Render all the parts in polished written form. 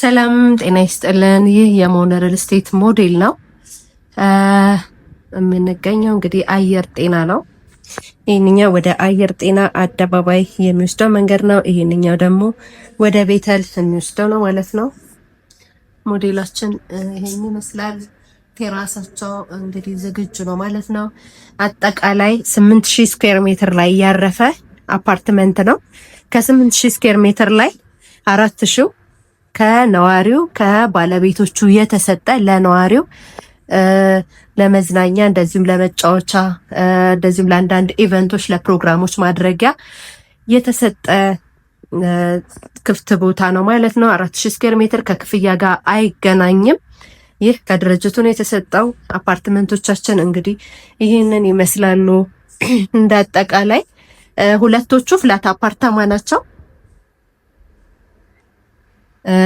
ሰላም ጤና ይስጥልን። ይህ የሞነር ሪል ስቴት ሞዴል ነው። የምንገኘው እንግዲህ አየር ጤና ነው። ይህንኛው ወደ አየር ጤና አደባባይ የሚወስደው መንገድ ነው። ይህንኛው ደግሞ ወደ ቤተል የሚወስደው ነው ማለት ነው። ሞዴላችን ይሄን ይመስላል። ቴራሳቸው እንግዲህ ዝግጁ ነው ማለት ነው። አጠቃላይ 8000 ስኩዌር ሜትር ላይ ያረፈ አፓርትመንት ነው። ከ8000 ስኩዌር ሜትር ላይ 4000 ከነዋሪው ከባለቤቶቹ የተሰጠ ለነዋሪው ለመዝናኛ እንደዚሁም ለመጫወቻ እንደዚሁም ለአንዳንድ ኢቨንቶች ለፕሮግራሞች ማድረጊያ የተሰጠ ክፍት ቦታ ነው ማለት ነው። 4000 ስኩዌር ሜትር ከክፍያ ጋር አይገናኝም። ይህ ከድርጅቱ ነው የተሰጠው። አፓርትመንቶቻችን እንግዲህ ይህንን ይመስላሉ። እንዳጠቃላይ ሁለቶቹ ፍላት አፓርታማ ናቸው።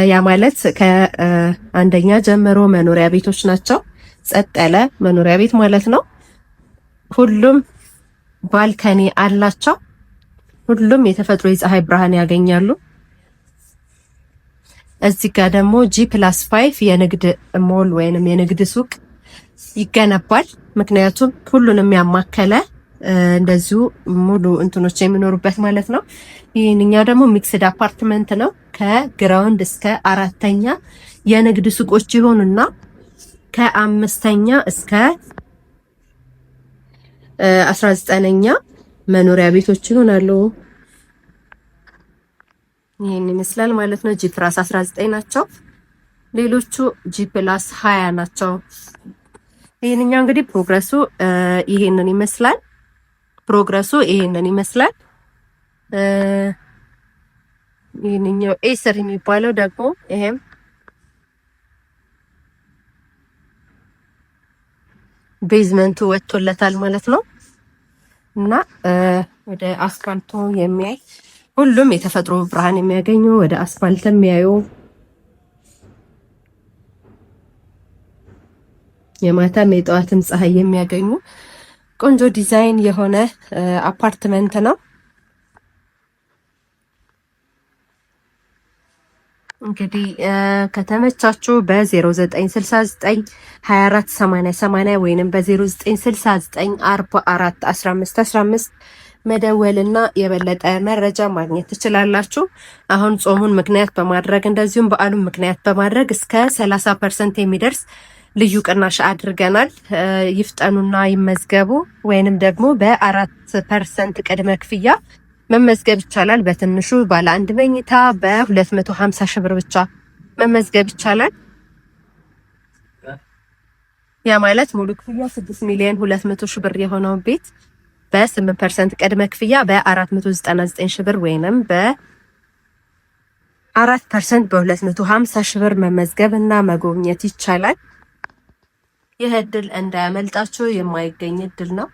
ያ ማለት ከአንደኛ ጀምሮ መኖሪያ ቤቶች ናቸው። ጸጥ ያለ መኖሪያ ቤት ማለት ነው። ሁሉም ባልከኒ አላቸው። ሁሉም የተፈጥሮ የፀሐይ ብርሃን ያገኛሉ። እዚህ ጋር ደግሞ G+5 የንግድ ሞል ወይንም የንግድ ሱቅ ይገነባል። ምክንያቱም ሁሉንም ያማከለ እንደዚሁ ሙሉ እንትኖች የሚኖሩበት ማለት ነው። ይህንኛው ደግሞ ሚክስድ አፓርትመንት ነው። ከግራውንድ እስከ 4ኛ የንግድ ሱቆች ይሆኑና ከ5ኛ እስከ 19ኛ መኖሪያ ቤቶች ይሆናሉ። ይሄን ይመስላል ማለት ነው። G+19 ናቸው። ሌሎቹ G+20 ናቸው። ይሄንኛው እንግዲህ ፕሮግረሱ ይሄንን ይመስላል። ይሄንኛው ኤሰር የሚባለው ደግሞ ይሄም ቤዝመንቱ ወጥቶለታል ማለት ነው እና ወደ አስፋልቱ የሚያይ ሁሉም የተፈጥሮ ብርሃን የሚያገኙ ወደ አስፋልት የሚያዩ የማታም የጠዋትም ፀሐይ የሚያገኙ ቆንጆ ዲዛይን የሆነ አፓርትመንት ነው። እንግዲህ ከተመቻችሁ በ0969 248080 ወይንም በ0969 44 1515 መደወልና የበለጠ መረጃ ማግኘት ትችላላችሁ። አሁን ጾሙን ምክንያት በማድረግ እንደዚሁም በዓሉን ምክንያት በማድረግ እስከ 30% የሚደርስ ልዩ ቅናሽ አድርገናል። ይፍጠኑና ይመዝገቡ። ወይንም ደግሞ በ4% ቅድመ ክፍያ መመዝገብ ይቻላል። በትንሹ ባለ አንድ መኝታ በ250 ሺህ ብር ብቻ መመዝገብ ይቻላል። ያ ማለት ሙሉ ክፍያ 6,200,000 ሺህ ብር የሆነው ቤት በ8% ቅድመ ክፍያ በ499 ሺህ ብር ወይንም በ4% በ250 ሺህ ብር መመዝገብ እና መጎብኘት ይቻላል። ይህ እድል እንዳያመልጣችሁ፣ የማይገኝ እድል ነው።